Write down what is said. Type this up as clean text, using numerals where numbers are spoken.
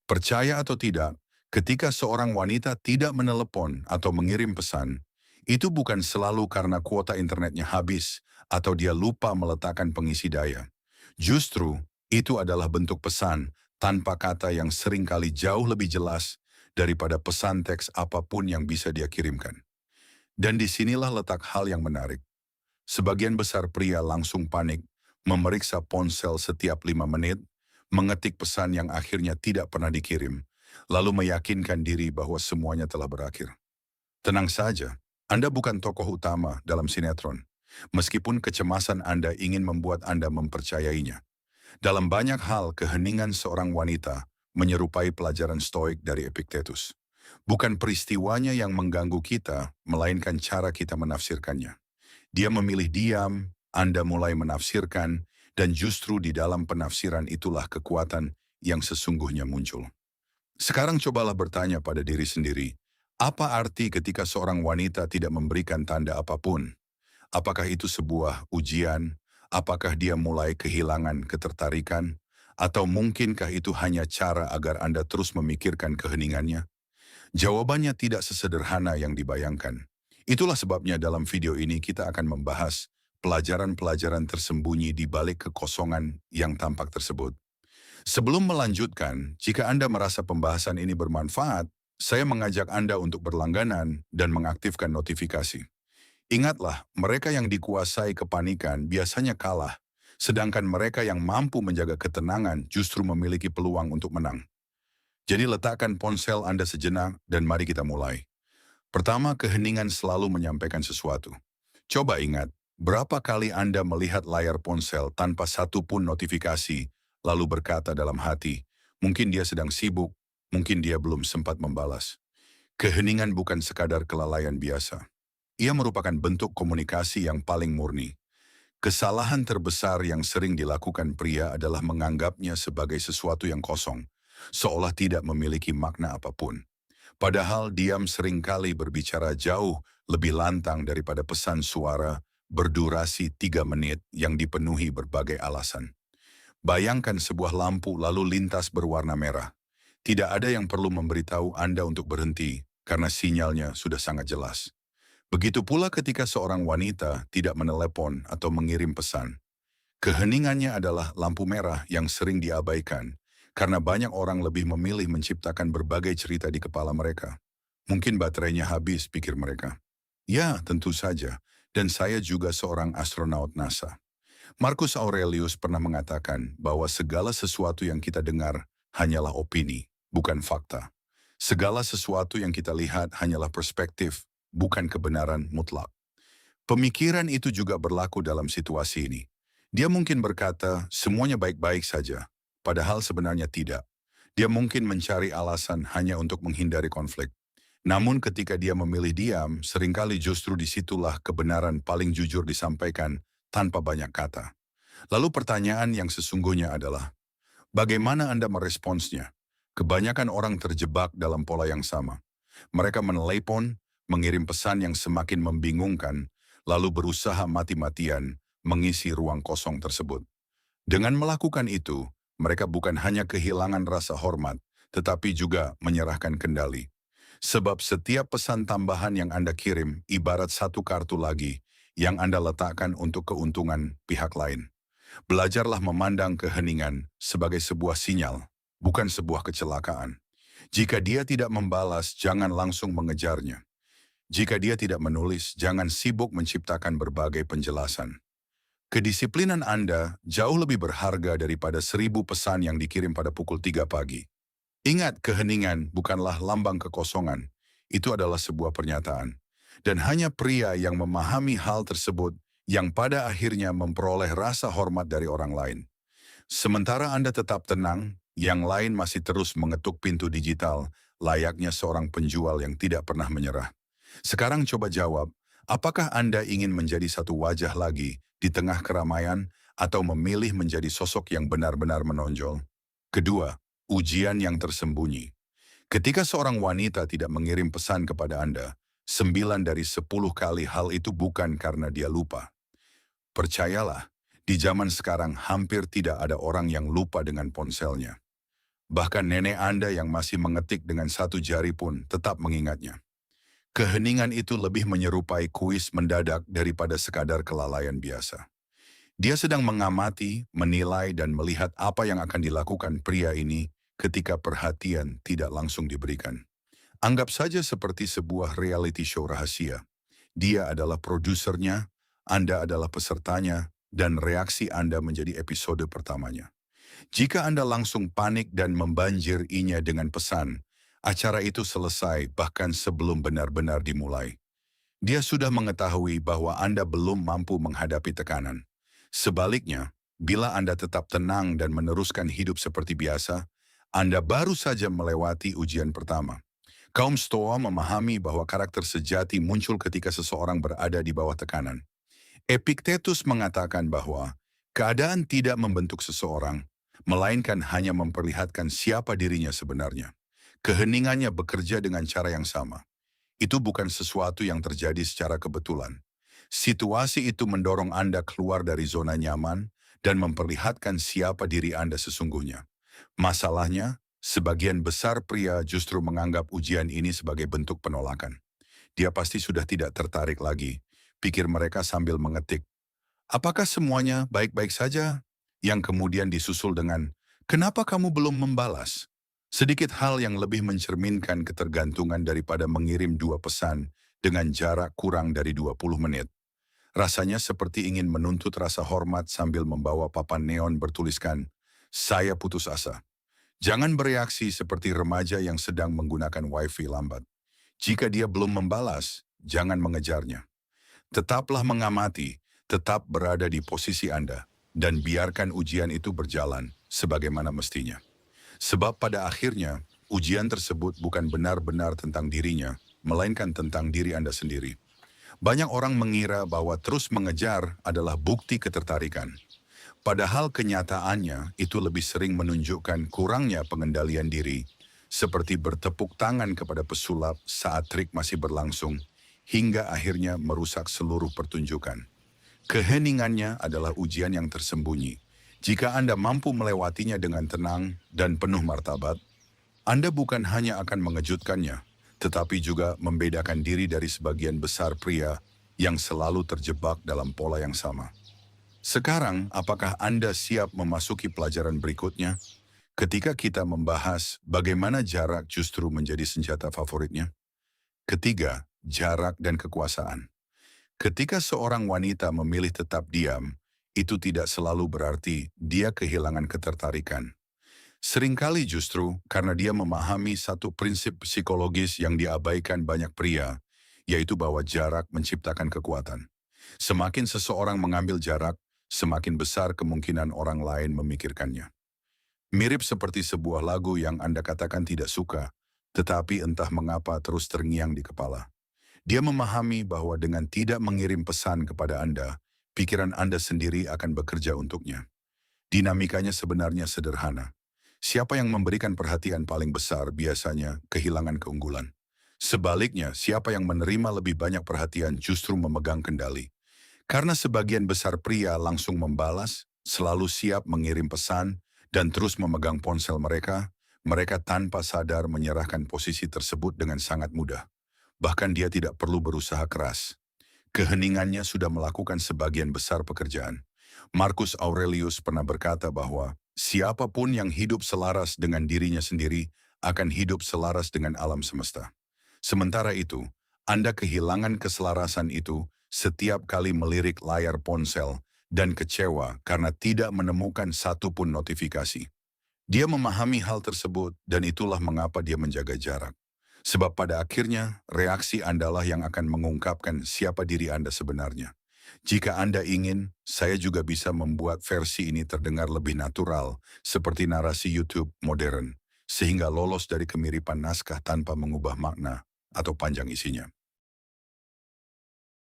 Percaya atau tidak, ketika seorang wanita tidak menelepon atau mengirim pesan, itu bukan selalu karena kuota internetnya habis atau dia lupa meletakkan pengisi daya. Justru, itu adalah bentuk pesan tanpa kata yang seringkali jauh lebih jelas daripada pesan teks apapun yang bisa dia kirimkan. Dan disinilah letak hal yang menarik. Sebagian besar pria langsung panik, memeriksa ponsel setiap 5 menit, mengetik pesan yang akhirnya tidak pernah dikirim, lalu meyakinkan diri bahwa semuanya telah berakhir. Tenang saja, Anda bukan tokoh utama dalam sinetron, meskipun kecemasan Anda ingin membuat Anda mempercayainya. Dalam banyak hal, keheningan seorang wanita menyerupai pelajaran stoik dari Epictetus. Bukan peristiwanya yang mengganggu kita, melainkan cara kita menafsirkannya. Dia memilih diam, Anda mulai menafsirkan, dan justru di dalam penafsiran itulah kekuatan yang sesungguhnya muncul. Sekarang cobalah bertanya pada diri sendiri, apa arti ketika seorang wanita tidak memberikan tanda apapun? Apakah itu sebuah ujian? Apakah dia mulai kehilangan ketertarikan? Atau mungkinkah itu hanya cara agar Anda terus memikirkan keheningannya? Jawabannya tidak sesederhana yang dibayangkan. Itulah sebabnya dalam video ini kita akan membahas pelajaran-pelajaran tersembunyi di balik kekosongan yang tampak tersebut. Sebelum melanjutkan, jika Anda merasa pembahasan ini bermanfaat, saya mengajak Anda untuk berlangganan dan mengaktifkan notifikasi. Ingatlah, mereka yang dikuasai kepanikan biasanya kalah, sedangkan mereka yang mampu menjaga ketenangan justru memiliki peluang untuk menang. Jadi letakkan ponsel Anda sejenak dan mari kita mulai. Pertama, keheningan selalu menyampaikan sesuatu. Coba ingat, berapa kali Anda melihat layar ponsel tanpa satu pun notifikasi, lalu berkata dalam hati, mungkin dia sedang sibuk, mungkin dia belum sempat membalas. Keheningan bukan sekadar kelalaian biasa. Ia merupakan bentuk komunikasi yang paling murni. Kesalahan terbesar yang sering dilakukan pria adalah menganggapnya sebagai sesuatu yang kosong, seolah tidak memiliki makna apapun. Padahal diam seringkali berbicara jauh lebih lantang daripada pesan suara berdurasi 3 menit yang dipenuhi berbagai alasan. Bayangkan sebuah lampu lalu lintas berwarna merah. Tidak ada yang perlu memberitahu Anda untuk berhenti karena sinyalnya sudah sangat jelas. Begitu pula ketika seorang wanita tidak menelepon atau mengirim pesan. Keheningannya adalah lampu merah yang sering diabaikan, karena banyak orang lebih memilih menciptakan berbagai cerita di kepala mereka. Mungkin baterainya habis, pikir mereka. Ya, tentu saja, dan saya juga seorang astronot NASA. Marcus Aurelius pernah mengatakan bahwa segala sesuatu yang kita dengar hanyalah opini, bukan fakta. Segala sesuatu yang kita lihat hanyalah perspektif, bukan kebenaran mutlak. Pemikiran itu juga berlaku dalam situasi ini. Dia mungkin berkata, semuanya baik-baik saja, padahal sebenarnya tidak. Dia mungkin mencari alasan hanya untuk menghindari konflik. Namun ketika dia memilih diam, seringkali justru disitulah kebenaran paling jujur disampaikan tanpa banyak kata. Lalu pertanyaan yang sesungguhnya adalah, bagaimana Anda meresponsnya? Kebanyakan orang terjebak dalam pola yang sama. Mereka menelepon, mengirim pesan yang semakin membingungkan, lalu berusaha mati-matian mengisi ruang kosong tersebut. Dengan melakukan itu, mereka bukan hanya kehilangan rasa hormat, tetapi juga menyerahkan kendali. Sebab setiap pesan tambahan yang Anda kirim ibarat satu kartu lagi yang Anda letakkan untuk keuntungan pihak lain. Belajarlah memandang keheningan sebagai sebuah sinyal, bukan sebuah kecelakaan. Jika dia tidak membalas, jangan langsung mengejarnya. Jika dia tidak menulis, jangan sibuk menciptakan berbagai penjelasan. Kedisiplinan Anda jauh lebih berharga daripada 1.000 pesan yang dikirim pada pukul 3 pagi. Ingat, keheningan bukanlah lambang kekosongan. Itu adalah sebuah pernyataan. Dan hanya pria yang memahami hal tersebut yang pada akhirnya memperoleh rasa hormat dari orang lain. Sementara Anda tetap tenang, yang lain masih terus mengetuk pintu digital, layaknya seorang penjual yang tidak pernah menyerah. Sekarang coba jawab, apakah Anda ingin menjadi satu wajah lagi di tengah keramaian atau memilih menjadi sosok yang benar-benar menonjol? Kedua, ujian yang tersembunyi. Ketika seorang wanita tidak mengirim pesan kepada Anda, 9 dari 10 kali hal itu bukan karena dia lupa. Percayalah, di zaman sekarang hampir tidak ada orang yang lupa dengan ponselnya. Bahkan nenek Anda yang masih mengetik dengan satu jari pun tetap mengingatnya. Keheningan itu lebih menyerupai kuis mendadak daripada sekadar kelalaian biasa. Dia sedang mengamati, menilai, dan melihat apa yang akan dilakukan pria ini ketika perhatian tidak langsung diberikan. Anggap saja seperti sebuah reality show rahasia. Dia adalah produsernya, Anda adalah pesertanya, dan reaksi Anda menjadi episode pertamanya. Jika Anda langsung panik dan membanjirinya dengan pesan, acara itu selesai bahkan sebelum benar-benar dimulai. Dia sudah mengetahui bahwa Anda belum mampu menghadapi tekanan. Sebaliknya, bila Anda tetap tenang dan meneruskan hidup seperti biasa, Anda baru saja melewati ujian pertama. Kaum Stoa memahami bahwa karakter sejati muncul ketika seseorang berada di bawah tekanan. Epictetus mengatakan bahwa keadaan tidak membentuk seseorang, melainkan hanya memperlihatkan siapa dirinya sebenarnya. Keheningannya bekerja dengan cara yang sama. Itu bukan sesuatu yang terjadi secara kebetulan. Situasi itu mendorong Anda keluar dari zona nyaman dan memperlihatkan siapa diri Anda sesungguhnya. Masalahnya, sebagian besar pria justru menganggap ujian ini sebagai bentuk penolakan. Dia pasti sudah tidak tertarik lagi, pikir mereka sambil mengetik. Apakah semuanya baik-baik saja? Yang kemudian disusul dengan, kenapa kamu belum membalas? Sedikit hal yang lebih mencerminkan ketergantungan daripada mengirim dua pesan dengan jarak kurang dari 20 menit. Rasanya seperti ingin menuntut rasa hormat sambil membawa papan neon bertuliskan, saya putus asa. Jangan bereaksi seperti remaja yang sedang menggunakan wifi lambat. Jika dia belum membalas, jangan mengejarnya. Tetaplah mengamati, tetap berada di posisi Anda, dan biarkan ujian itu berjalan sebagaimana mestinya. Sebab pada akhirnya, ujian tersebut bukan benar-benar tentang dirinya, melainkan tentang diri Anda sendiri. Banyak orang mengira bahwa terus mengejar adalah bukti ketertarikan. Padahal kenyataannya itu lebih sering menunjukkan kurangnya pengendalian diri, seperti bertepuk tangan kepada pesulap saat trik masih berlangsung, hingga akhirnya merusak seluruh pertunjukan. Keheningannya adalah ujian yang tersembunyi. Jika Anda mampu melewatinya dengan tenang dan penuh martabat, Anda bukan hanya akan mengejutkannya, tetapi juga membedakan diri dari sebagian besar pria yang selalu terjebak dalam pola yang sama. Sekarang, apakah Anda siap memasuki pelajaran berikutnya? Ketika kita membahas bagaimana jarak justru menjadi senjata favoritnya. Ketiga, jarak dan kekuasaan. Ketika seorang wanita memilih tetap diam, itu tidak selalu berarti dia kehilangan ketertarikan. Seringkali justru karena dia memahami satu prinsip psikologis yang diabaikan banyak pria, yaitu bahwa jarak menciptakan kekuatan. Semakin seseorang mengambil jarak, semakin besar kemungkinan orang lain memikirkannya. Mirip seperti sebuah lagu yang Anda katakan tidak suka, tetapi entah mengapa terus terngiang di kepala. Dia memahami bahwa dengan tidak mengirim pesan kepada Anda, pikiran Anda sendiri akan bekerja untuknya. Dinamikanya sebenarnya sederhana. Siapa yang memberikan perhatian paling besar biasanya kehilangan keunggulan. Sebaliknya, siapa yang menerima lebih banyak perhatian justru memegang kendali. Karena sebagian besar pria langsung membalas, selalu siap mengirim pesan, dan terus memegang ponsel mereka, mereka tanpa sadar menyerahkan posisi tersebut dengan sangat mudah. Bahkan dia tidak perlu berusaha keras. Keheningannya sudah melakukan sebagian besar pekerjaan. Marcus Aurelius pernah berkata bahwa siapapun yang hidup selaras dengan dirinya sendiri akan hidup selaras dengan alam semesta. Sementara itu, Anda kehilangan keselarasan itu setiap kali melirik layar ponsel dan kecewa karena tidak menemukan satupun notifikasi. Dia memahami hal tersebut dan itulah mengapa dia menjaga jarak. Sebab pada akhirnya, reaksi Anda lah yang akan mengungkapkan siapa diri Anda sebenarnya. Jika Anda ingin, saya juga bisa membuat versi ini terdengar lebih natural, seperti narasi YouTube modern, sehingga lolos dari kemiripan naskah tanpa mengubah makna atau panjang isinya.